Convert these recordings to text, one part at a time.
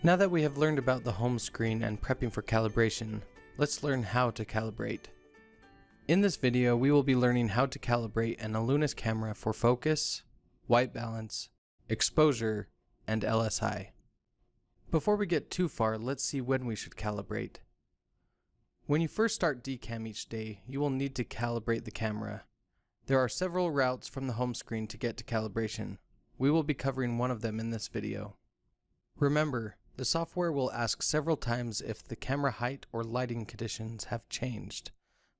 Now that we have learned about the home screen and prepping for calibration, let's learn how to calibrate. In this video, we will be learning how to calibrate an Illunis camera for focus, white balance, exposure, and LSI. Before we get too far, let's see when we should calibrate. When you first start DCam each day, you will need to calibrate the camera. There are several routes from the home screen to get to calibration. We will be covering one of them in this video. Remember, the software will ask several times if the camera height or lighting conditions have changed,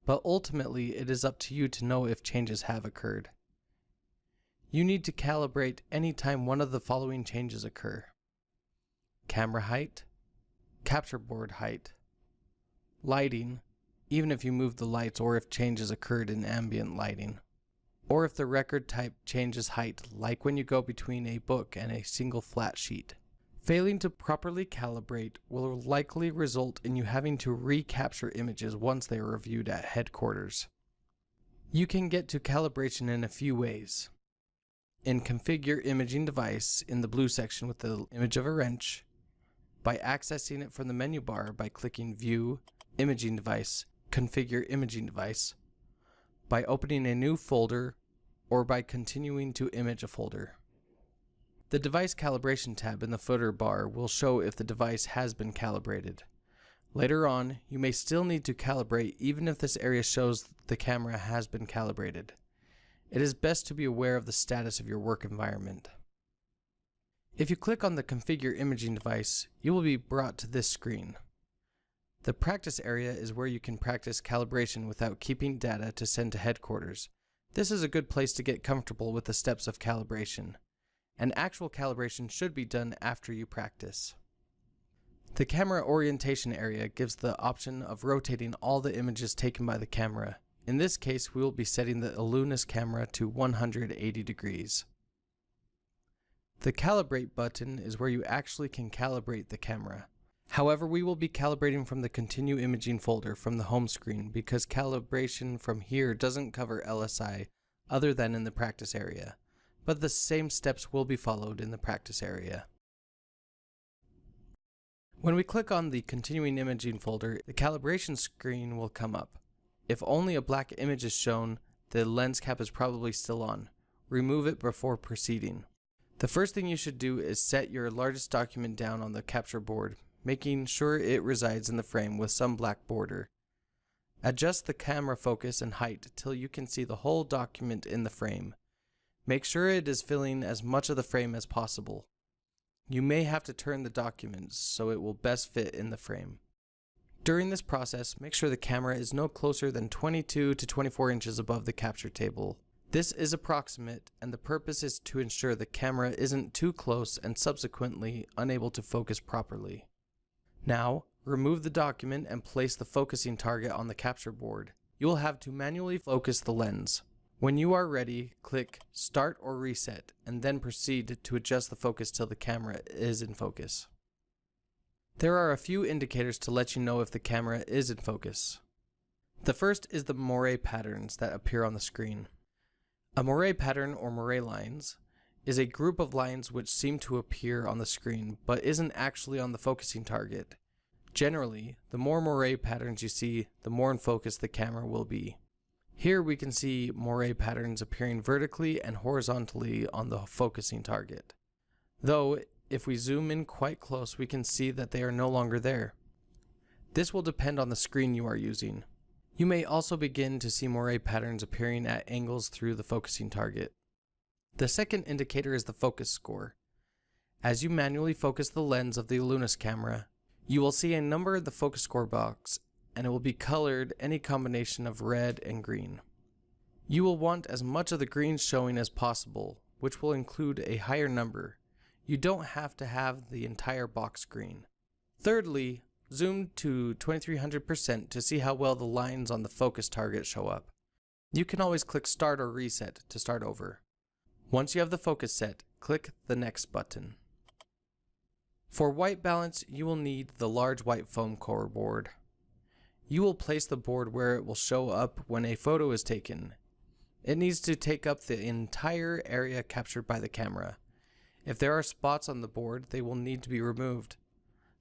but ultimately it is up to you to know if changes have occurred. You need to calibrate anytime one of the following changes occur: camera height, capture board height, lighting, even if you move the lights or if changes occurred in ambient lighting, or if the record type changes height, like when you go between a book and a single flat sheet. Failing to properly calibrate will likely result in you having to recapture images once they are reviewed at headquarters. You can get to calibration in a few ways. In Configure Imaging Device in the blue section with the image of a wrench, by accessing it from the menu bar by clicking View, Imaging Device, Configure Imaging Device, by opening a new folder, or by continuing to image a folder. The Device Calibration tab in the footer bar will show if the device has been calibrated. Later on, you may still need to calibrate even if this area shows the camera has been calibrated. It is best to be aware of the status of your work environment. If you click on the Configure Imaging Device, you will be brought to this screen. The practice area is where you can practice calibration without keeping data to send to headquarters. This is a good place to get comfortable with the steps of calibration. An actual calibration should be done after you practice. The camera orientation area gives the option of rotating all the images taken by the camera. In this case, we will be setting the Illunis camera to 180 degrees. The Calibrate button is where you actually can calibrate the camera. However, we will be calibrating from the Continue Imaging folder from the home screen because calibration from here doesn't cover LSI other than in the practice area, but the same steps will be followed in the practice area. When we click on the Continuing Imaging folder, the calibration screen will come up. If only a black image is shown, the lens cap is probably still on. Remove it before proceeding. The first thing you should do is set your largest document down on the capture board, making sure it resides in the frame with some black border. Adjust the camera focus and height till you can see the whole document in the frame. Make sure it is filling as much of the frame as possible. You may have to turn the document so it will best fit in the frame. During this process, make sure the camera is no closer than 22 to 24 inches above the capture table. This is approximate, and the purpose is to ensure the camera isn't too close and subsequently unable to focus properly. Now, remove the document and place the focusing target on the capture board. You will have to manually focus the lens. When you are ready, click Start or Reset, and then proceed to adjust the focus till the camera is in focus. There are a few indicators to let you know if the camera is in focus. The first is the moire patterns that appear on the screen. A moire pattern, or moire lines, is a group of lines which seem to appear on the screen but isn't actually on the focusing target. Generally, the more moire patterns you see, the more in focus the camera will be. Here we can see moire patterns appearing vertically and horizontally on the focusing target. Though, if we zoom in quite close, we can see that they are no longer there. This will depend on the screen you are using. You may also begin to see moire patterns appearing at angles through the focusing target. The second indicator is the focus score. As you manually focus the lens of the Illunis camera, you will see a number in the focus score box, and it will be colored any combination of red and green. You will want as much of the green showing as possible, which will include a higher number. You don't have to have the entire box green. Thirdly, zoom to 2300% to see how well the lines on the focus target show up. You can always click Start or Reset to start over. Once you have the focus set, click the Next button. For white balance, you will need the large white foam core board. You will place the board where it will show up when a photo is taken. It needs to take up the entire area captured by the camera. If there are spots on the board, they will need to be removed.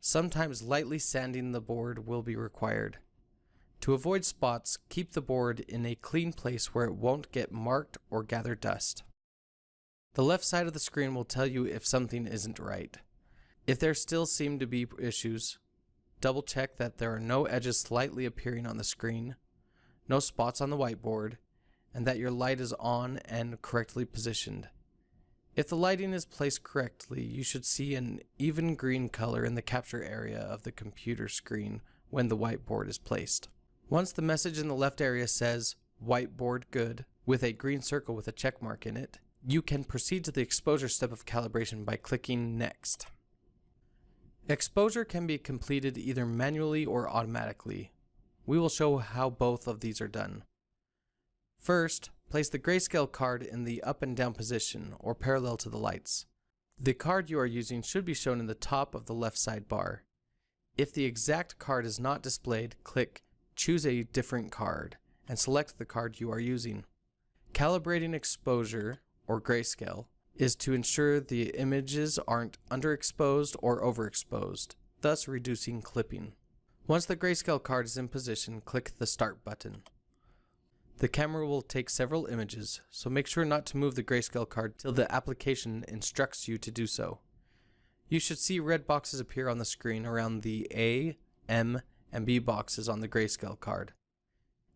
Sometimes lightly sanding the board will be required. To avoid spots, keep the board in a clean place where it won't get marked or gather dust. The left side of the screen will tell you if something isn't right. If there still seem to be issues, double check that there are no edges slightly appearing on the screen, no spots on the whiteboard, and that your light is on and correctly positioned. If the lighting is placed correctly, you should see an even green color in the capture area of the computer screen when the whiteboard is placed. Once the message in the left area says "Whiteboard good" with a green circle with a check mark in it, you can proceed to the exposure step of calibration by clicking Next. Exposure can be completed either manually or automatically. We will show how both of these are done. First, place the grayscale card in the up and down position or parallel to the lights. The card you are using should be shown in the top of the left side bar. If the exact card is not displayed, click Choose a different card and select the card you are using. Calibrating exposure, or grayscale, is to ensure the images aren't underexposed or overexposed, thus reducing clipping. Once the grayscale card is in position, click the Start button. The camera will take several images, so make sure not to move the grayscale card till the application instructs you to do so. You should see red boxes appear on the screen around the A, M, and B boxes on the grayscale card.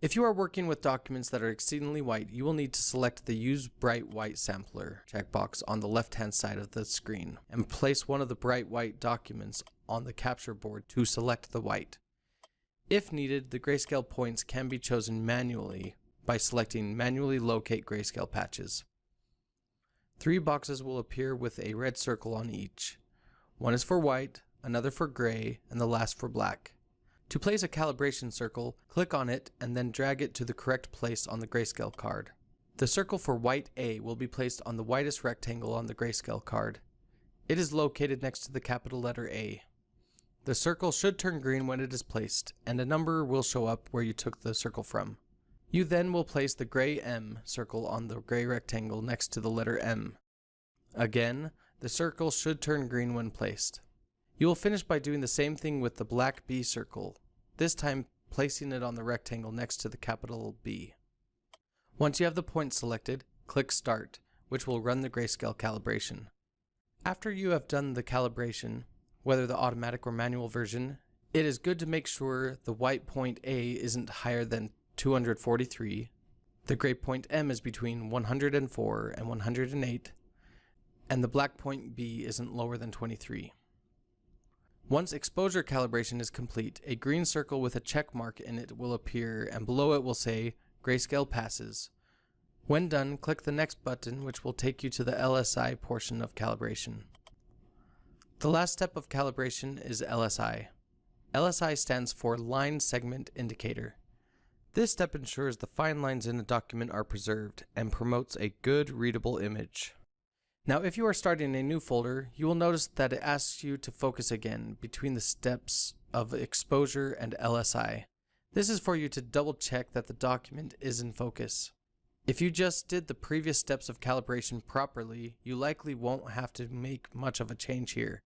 If you are working with documents that are exceedingly white, you will need to select the Use Bright White Sampler checkbox on the left-hand side of the screen and place one of the bright white documents on the capture board to select the white. If needed, the grayscale points can be chosen manually by selecting Manually Locate Grayscale Patches. 3 boxes will appear with a red circle on each. One is for white, another for gray, and the last for black. To place a calibration circle, click on it and then drag it to the correct place on the grayscale card. The circle for white A will be placed on the whitest rectangle on the grayscale card. It is located next to the capital letter A. The circle should turn green when it is placed, and a number will show up where you took the circle from. You then will place the gray M circle on the gray rectangle next to the letter M. Again, the circle should turn green when placed. You will finish by doing the same thing with the black B circle, this time placing it on the rectangle next to the capital B. Once you have the point selected, click Start, which will run the grayscale calibration. After you have done the calibration, whether the automatic or manual version, it is good to make sure the white point A isn't higher than 243, the gray point M is between 104 and 108, and the black point B isn't lower than 23. Once exposure calibration is complete, a green circle with a check mark in it will appear, and below it will say Grayscale Passes. When done, click the Next button, which will take you to the LSI portion of calibration. The last step of calibration is LSI. LSI stands for Line Segment Indicator. This step ensures the fine lines in the document are preserved and promotes a good readable image. Now, if you are starting a new folder, you will notice that it asks you to focus again between the steps of exposure and LSI. This is for you to double check that the document is in focus. If you just did the previous steps of calibration properly, you likely won't have to make much of a change here.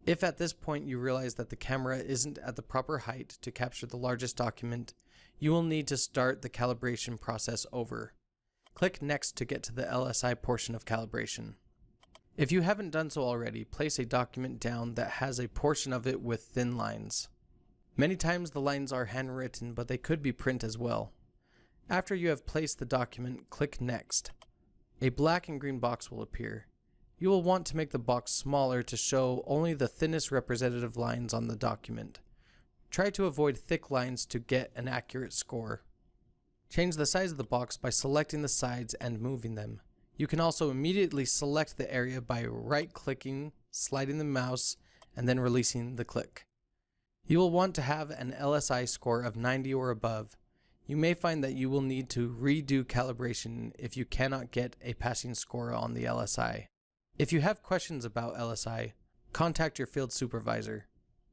If at this point you realize that the camera isn't at the proper height to capture the largest document, you will need to start the calibration process over. Click Next to get to the LSI portion of calibration. If you haven't done so already, place a document down that has a portion of it with thin lines. Many times the lines are handwritten, but they could be print as well. After you have placed the document, click Next. A black and green box will appear. You will want to make the box smaller to show only the thinnest representative lines on the document. Try to avoid thick lines to get an accurate score. Change the size of the box by selecting the sides and moving them. You can also immediately select the area by right-clicking, sliding the mouse, and then releasing the click. You will want to have an LSI score of 90 or above. You may find that you will need to redo calibration if you cannot get a passing score on the LSI. If you have questions about LSI, contact your field supervisor.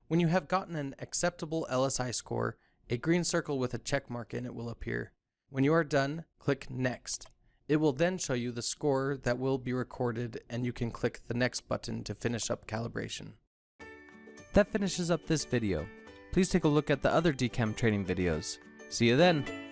When you have gotten an acceptable LSI score, a green circle with a check mark in it will appear. When you are done, click Next. It will then show you the score that will be recorded, and you can click the Next button to finish up calibration. That finishes up this video. Please take a look at the other DCam training videos. See you then!